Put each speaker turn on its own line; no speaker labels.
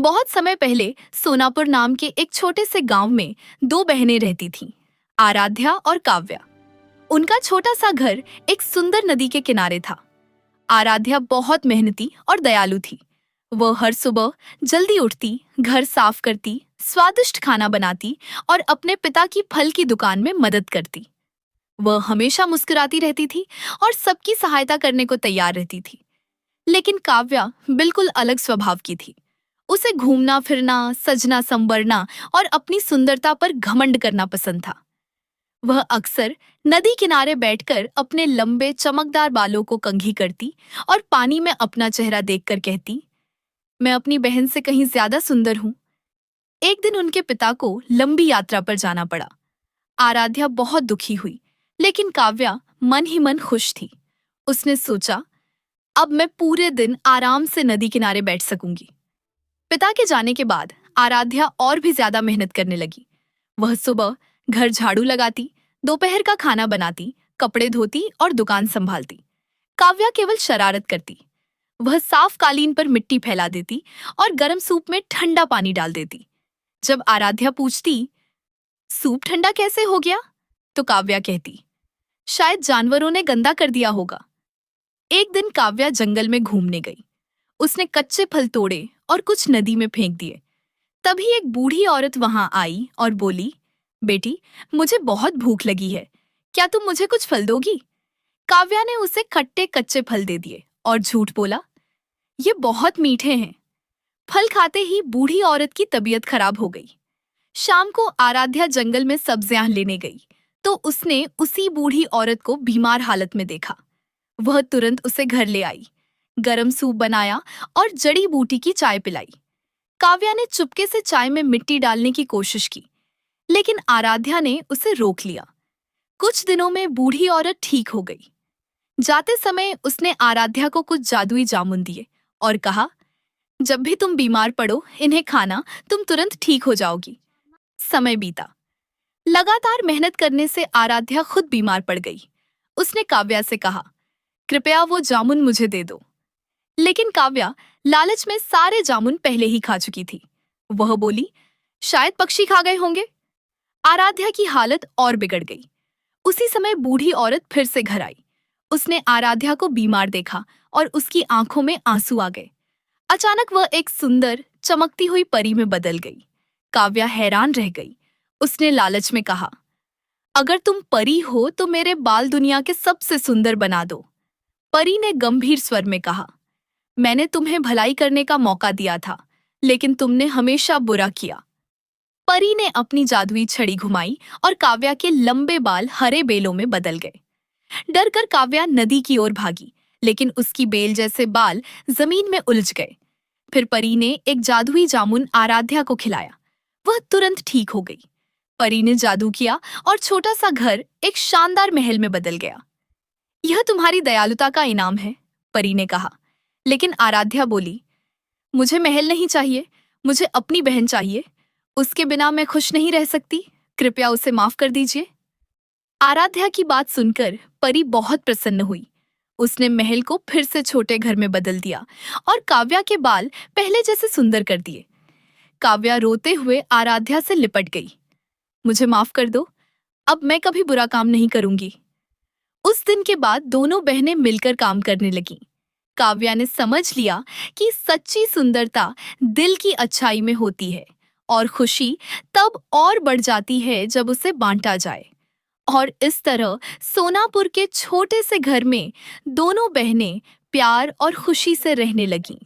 बहुत समय पहले सोनापुर नाम के एक छोटे से गांव में दो बहनें रहती थीं, आराध्या और काव्या। उनका छोटा सा घर एक सुंदर नदी के किनारे था। आराध्या बहुत मेहनती और दयालु थी। वह हर सुबह जल्दी उठती, घर साफ करती, स्वादिष्ट खाना बनाती और अपने पिता की फल की दुकान में मदद करती। वह हमेशा मुस्कुराती रहती थी और सबकी सहायता करने को तैयार रहती थी। लेकिन काव्या बिल्कुल अलग स्वभाव की थी। उसे घूमना फिरना, सजना संवरना और अपनी सुंदरता पर घमंड करना पसंद था। वह अक्सर नदी किनारे बैठकर अपने लंबे चमकदार बालों को कंघी करती और पानी में अपना चेहरा देखकर कहती, मैं अपनी बहन से कहीं ज्यादा सुंदर हूँ। एक दिन उनके पिता को लंबी यात्रा पर जाना पड़ा। आराध्या बहुत दुखी हुई, लेकिन काव्या मन ही मन खुश थी। उसने सोचा, अब मैं पूरे दिन आराम से नदी किनारे बैठ सकूंगी। पिता के जाने के बाद आराध्या और भी ज्यादा मेहनत करने लगी। वह सुबह घर झाड़ू लगाती, दोपहर का खाना बनाती, कपड़े धोती और दुकान संभालती। काव्या केवल शरारत करती। वह साफ कालीन पर मिट्टी फैला देती और गर्म सूप में ठंडा पानी डाल देती। जब आराध्या पूछती, सूप ठंडा कैसे हो गया, तो काव्या कहती, शायद जानवरों ने गंदा कर दिया होगा। एक दिन काव्या जंगल में घूमने गई। उसने कच्चे फल तोड़े और कुछ नदी में फेंक दिए। तभी एक बूढ़ी औरत वहां आई और बोली, बेटी, मुझे बहुत भूख लगी है, क्या तुम मुझे कुछ फल दोगी? काव्या ने उसे खट्टे कच्चे फल दे दिए और झूठ बोला, ये बहुत मीठे हैं। फल खाते ही बूढ़ी औरत की तबीयत खराब हो गई। शाम को आराध्या जंगल में सब्जियां लेने गई तो उसने उसी बूढ़ी औरत को बीमार हालत में देखा। वह तुरंत उसे घर ले आई, गरम सूप बनाया और जड़ी बूटी की चाय पिलाई। काव्या ने चुपके से चाय में मिट्टी डालने की कोशिश की, लेकिन आराध्या ने उसे रोक लिया। कुछ दिनों में बूढ़ी औरत ठीक हो गई। जाते समय उसने आराध्या को कुछ जादुई जामुन दिए और कहा, जब भी तुम बीमार पड़ो इन्हें खाना, तुम तुरंत ठीक हो जाओगी। समय बीता। लगातार मेहनत करने से आराध्या खुद बीमार पड़ गई। उसने काव्या से कहा, कृपया वो जामुन मुझे दे दो। लेकिन काव्या लालच में सारे जामुन पहले ही खा चुकी थी। वह बोली, शायद पक्षी खा गए होंगे। आराध्या की हालत और बिगड़ गई। उसी समय बूढ़ी औरत फिर से घर आई। उसने आराध्या को बीमार देखा और उसकी आंखों में आंसू आ गए। अचानक वह एक सुंदर चमकती हुई परी में बदल गई। काव्या हैरान रह गई। उसने लालच में कहा, अगर तुम परी हो तो मेरे बाल दुनिया के सबसे सुंदर बना दो। परी ने गंभीर स्वर में कहा, मैंने तुम्हें भलाई करने का मौका दिया था, लेकिन तुमने हमेशा बुरा किया। परी ने अपनी जादुई छड़ी घुमाई और काव्या के लंबे बाल हरे बेलों में बदल गए। डरकर काव्या नदी की ओर भागी, लेकिन उसकी बेल जैसे बाल जमीन में उलझ गए। फिर परी ने एक जादुई जामुन आराध्या को खिलाया। वह तुरंत ठीक हो गई। परी ने जादू किया और छोटा सा घर एक शानदार महल में बदल गया। यह तुम्हारी दयालुता का इनाम है, परी ने कहा। लेकिन आराध्या बोली, मुझे महल नहीं चाहिए, मुझे अपनी बहन चाहिए। उसके बिना मैं खुश नहीं रह सकती, कृपया उसे माफ कर दीजिए। आराध्या की बात सुनकर परी बहुत प्रसन्न हुई। उसने महल को फिर से छोटे घर में बदल दिया और काव्या के बाल पहले जैसे सुंदर कर दिए। काव्या रोते हुए आराध्या से लिपट गई, मुझे माफ कर दो, अब मैं कभी बुरा काम नहीं करूंगी। उस दिन के बाद दोनों बहनें मिलकर काम करने लगीं। काव्या ने समझ लिया कि सच्ची सुंदरता दिल की अच्छाई में होती है और खुशी तब और बढ़ जाती है जब उसे बांटा जाए। और इस तरह सोनापुर के छोटे से घर में दोनों बहनें प्यार और खुशी से रहने लगीं।